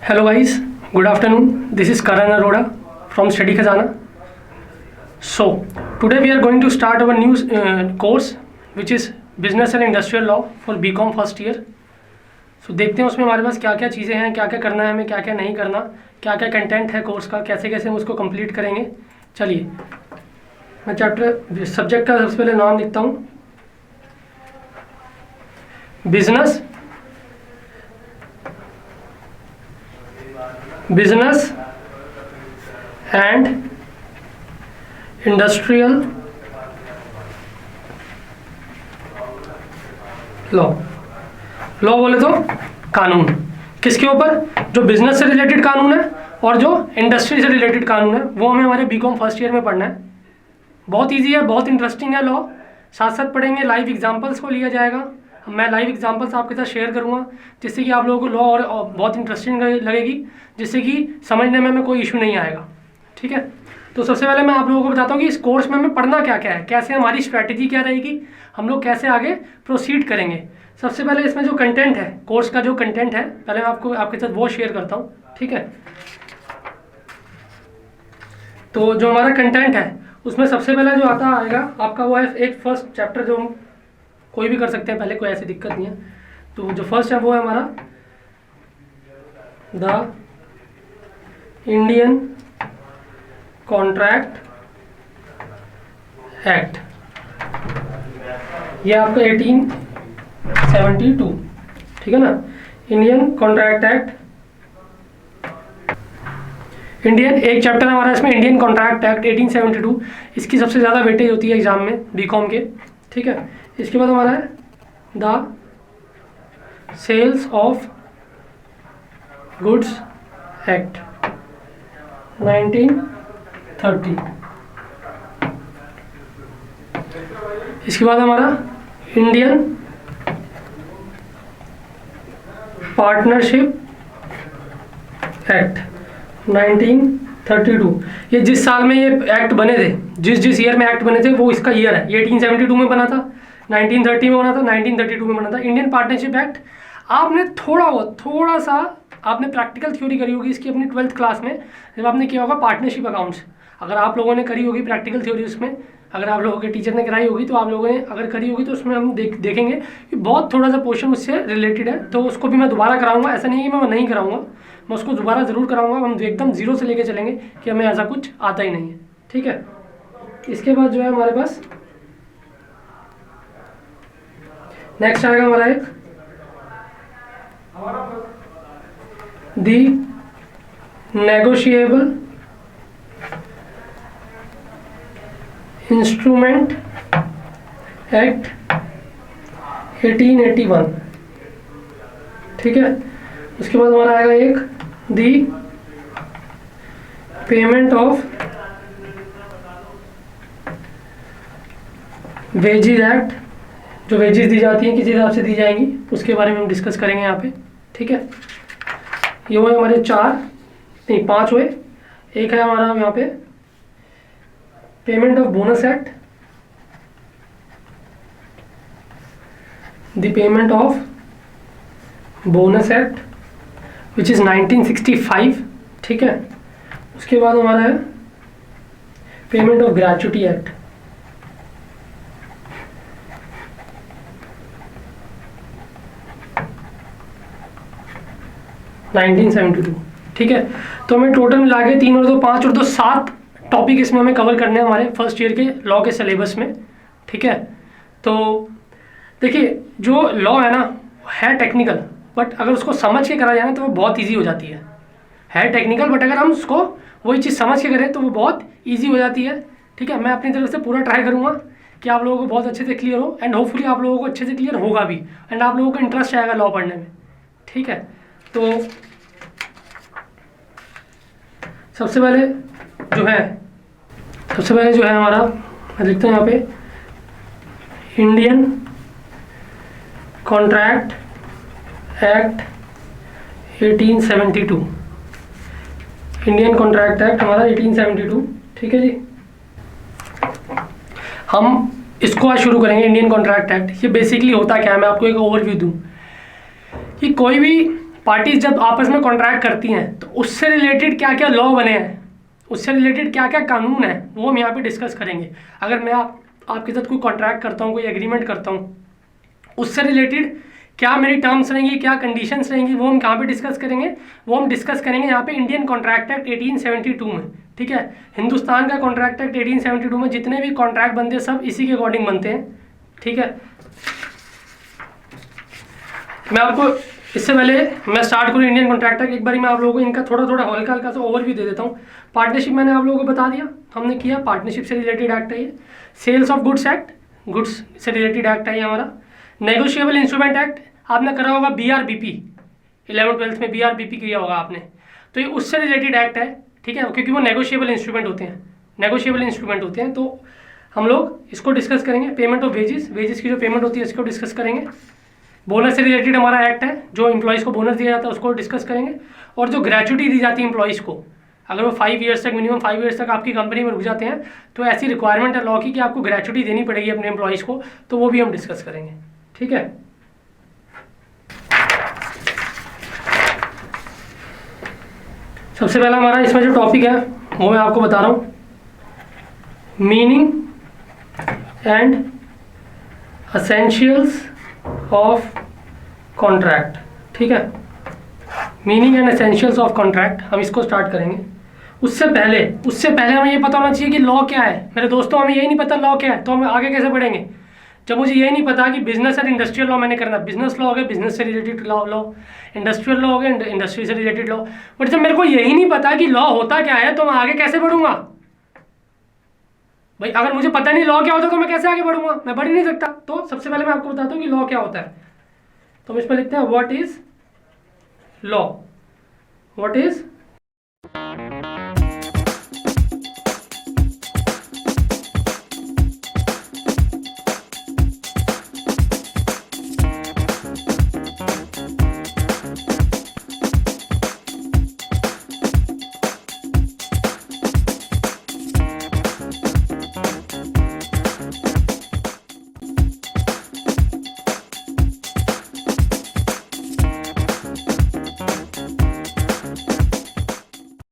Hello guys, good afternoon. This is Karan Arora from Study Khazana. So today we are going to start our new course which is Business and Industrial Law for BCom first year. So देखते हैं उसमें हमारे पास क्या क्या चीज़ें हैं, क्या क्या करना है हमें, क्या क्या नहीं करना, क्या क्या कंटेंट है कोर्स का, कैसे कैसे हम उसको कंप्लीट करेंगे. चलिए मैं चैप्टर सब्जेक्ट का सबसे पहले नाम लिखता हूँ, business and industrial law. Law बोले तो कानून. किसके ऊपर? जो बिजनेस से रिलेटेड कानून है और जो इंडस्ट्री से रिलेटेड कानून है वो हमें हमारे बीकॉम फर्स्ट ईयर में पढ़ना है. बहुत इजी है, बहुत इंटरेस्टिंग है लॉ. साथ साथ पढ़ेंगे, लाइव एग्जांपल्स को लिया जाएगा. मैं लाइव एग्जांपल्स आपके साथ शेयर करूंगा जिससे कि आप लोगों को लॉ और बहुत इंटरेस्टिंग लगेगी, जिससे कि समझने में कोई इशू नहीं आएगा. ठीक है, तो सबसे पहले मैं आप लोगों को बताता हूँ कि इस कोर्स में हमें पढ़ना क्या क्या है, कैसे हमारी स्ट्रैटेजी क्या रहेगी, हम लोग कैसे आगे प्रोसीड करेंगे. सबसे पहले इसमें जो कंटेंट है, कोर्स का जो कंटेंट है, पहले मैं आपको आपके साथ वो शेयर करता हूँ. ठीक है, तो जो हमारा कंटेंट है उसमें सबसे पहले जो आता आएगा आपका वो है एक फर्स्ट चैप्टर, जो हम कोई भी कर सकते हैं पहले, कोई ऐसी दिक्कत नहीं है. तो जो फर्स्ट है वो है हमारा द इंडियन कॉन्ट्रैक्ट एक्ट. ये आपका 1872, ठीक है ना. इंडियन कॉन्ट्रैक्ट एक्ट, इंडियन एक चैप्टर हमारा इसमें इंडियन कॉन्ट्रैक्ट एक्ट 1872. इसकी सबसे ज़्यादा वेटेज होती है एग्जाम में बीकॉम के. ठीक है, इसके बाद हमारा है the sales of goods act 1930. इसके बाद हमारा इंडियन पार्टनरशिप एक्ट 1932. ये जिस साल में ये एक्ट बने थे, जिस ईयर में एक्ट बने थे वो इसका ईयर है. ये 1872 में बना था, 1930 में बना था, 1932 में बना था. इंडियन पार्टनरशिप एक्ट आपने थोड़ा सा आपने प्रैक्टिकल थ्योरी करी होगी इसकी अपनी 12th क्लास में, जब आपने किया होगा पार्टनरशिप अकाउंट्स. अगर आप लोगों ने करी होगी प्रैक्टिकल थ्योरी उसमें, अगर आप लोगों के टीचर ने कराई होगी तो आप लोगों ने अगर करी होगी तो उसमें हम देखेंगे कि बहुत थोड़ा सा पोर्शन उससे रिलेटेड है. तो उसको भी मैं दोबारा कराऊंगा, ऐसा नहीं है कि मैं नहीं कराऊंगा, मैं उसको दोबारा ज़रूर कराऊंगा. हम एकदम जीरो से लेके चलेंगे कि हमें ऐसा कुछ आता ही नहीं है. ठीक है, इसके बाद जो है हमारे पास नेक्स्ट आएगा हमारा एक दी नेगोशिएबल इंस्ट्रूमेंट एक्ट 1881. ठीक है, उसके बाद हमारा आएगा एक दी पेमेंट ऑफ वेजेस एक्ट. जो वेजेस दी जाती हैं किस हिसाब से दी जाएंगी उसके बारे में हम डिस्कस करेंगे यहाँ पे. ठीक है, ये हुए हमारे 5 हुए. एक है हमारा यहाँ पे payment of bonus act, the payment of bonus act which is 1965. ठीक है, उसके बाद हमारा है पेमेंट ऑफ ग्रेच्युटी एक्ट. ठीक है, तो हमें टोटल मिला के 3 और 2 5 और 2 7 टॉपिक इसमें हमें कवर करने हैं हमारे फर्स्ट ईयर के लॉ के सिलेबस में. ठीक है, तो देखिए जो लॉ है ना है टेक्निकल, बट अगर उसको समझ के करा जाए ना तो वो बहुत इजी हो जाती है टेक्निकल, बट अगर हम उसको वही चीज़ समझ के करें तो वो बहुत इजी हो जाती है. ठीक है, मैं अपनी तरफ से पूरा ट्राई करूँगा कि आप लोगों को बहुत अच्छे से क्लियर हो, एंड होपफुली आप लोगों को अच्छे से क्लियर होगा भी, एंड आप लोगों को इंटरेस्ट आएगा लॉ पढ़ने में. ठीक है, तो सबसे पहले जो है हमारा, मैं लिखता हूँ यहाँ पे Indian contract act 1872. Indian contract act हमारा 1872. ठीक है जी, हम इसको आज शुरू करेंगे. इंडियन कॉन्ट्रैक्ट एक्ट ये बेसिकली होता क्या है, मैं आपको एक ओवरव्यू दूँ कि कोई भी पार्टीज जब आपस में कॉन्ट्रैक्ट करती हैं तो उससे रिलेटेड क्या क्या लॉ बने हैं, उससे रिलेटेड क्या क्या कानून है, वो हम यहाँ पे डिस्कस करेंगे। अगर मैं आपके साथ कोई कॉन्ट्रैक्ट करता हूँ, कोई एग्रीमेंट करता हूँ, उससे रिलेटेड क्या मेरी टर्म्स रहेंगी, क्या कंडीशंस रहेंगी, वो हम कहाँ पे डिस्कस करेंगे, वो हम डिस्कस करेंगे यहाँ पे इंडियन कॉन्ट्रैक्ट एक्ट 1872 में। ठीक है, हिंदुस्तान का कॉन्ट्रैक्ट एक्ट 1872 में जितने भी कॉन्ट्रैक्ट बनते हैं सब इसी के अकॉर्डिंग बनते हैं। ठीक है, मैं आपको इससे पहले मैं स्टार्ट करूँ इंडियन कॉन्ट्रैक्ट एक्ट, एक बार मैं आप लोगों को इनका थोड़ा थोड़ा हल्का हल्का सा ओवरव्यू दे देता हूँ। पार्टनरशिप मैंने आप लोगों को बता दिया, हमने किया, पार्टनरशिप से रिलेटेड एक्ट है ये। Sales of goods act, goods से रिलेटेड एक्ट है ये हमारा। नेगोशिएबल इंस्ट्रूमेंट एक्ट आपने करा होगा, BRBP 11th-12th में BRBP किया होगा आपने, तो ये उससे रिलेटेड एक्ट है। ठीक है, क्योंकि वो नेगोशिएबल इंस्ट्रूमेंट होते हैं, नेगोशिएबल इंस्ट्रूमेंट होते हैं, तो हम लोग इसको डिस्कस करेंगे। पेमेंट ऑफ वेजेस, वेजेस की जो पेमेंट होती है इसको डिस्कस करेंगे। बोनस से रिलेटेड हमारा एक्ट है, जो एम्प्लॉइज़ को बोनस दिया जाता है उसको डिस्कस करेंगे। और जो ग्रेचुटी दी जाती है एम्प्लॉइज़ को, अगर वो 5 ईयर्स तक, मिनिमम 5 ईयर्स तक आपकी कंपनी में रुक जाते हैं तो ऐसी रिक्वायरमेंट है लॉ की कि आपको ग्रेचुटी देनी पड़ेगी अपने एम्प्लॉइज़ को, तो वो भी हम डिस्कस करेंगे। ठीक है, सबसे पहला हमारा इसमें जो टॉपिक है वो मैं आपको बता रहा हूँ, meaning and essentials of contract. ठीक है, meaning and essentials of contract, हम इसको स्टार्ट करेंगे। उससे पहले हमें ये पता होना चाहिए कि लॉ क्या है। मेरे दोस्तों, हमें यही नहीं पता लॉ क्या है तो हम आगे कैसे बढ़ेंगे जब मुझे यही नहीं पता कि बिजनेस और इंडस्ट्रियल लॉ मैंने करना। बिजनेस लॉ हो गया बिजनेस से रिलेटेड लॉ, इंडस्ट्रियल लॉ हो गया इंडस्ट्री से रिलेटेड लॉ। बट जब मेरे को यही नहीं पता कि लॉ होता क्या है तो मैं आगे कैसे बढ़ूंगा भाई? अगर मुझे पता नहीं लॉ क्या होता है तो मैं कैसे आगे बढ़ूंगा? मैं बढ़ ही नहीं सकता। तो सबसे पहले मैं आपको बताता हूँ कि लॉ क्या होता है। तो हम इसमें लिखते हैं what is law. What is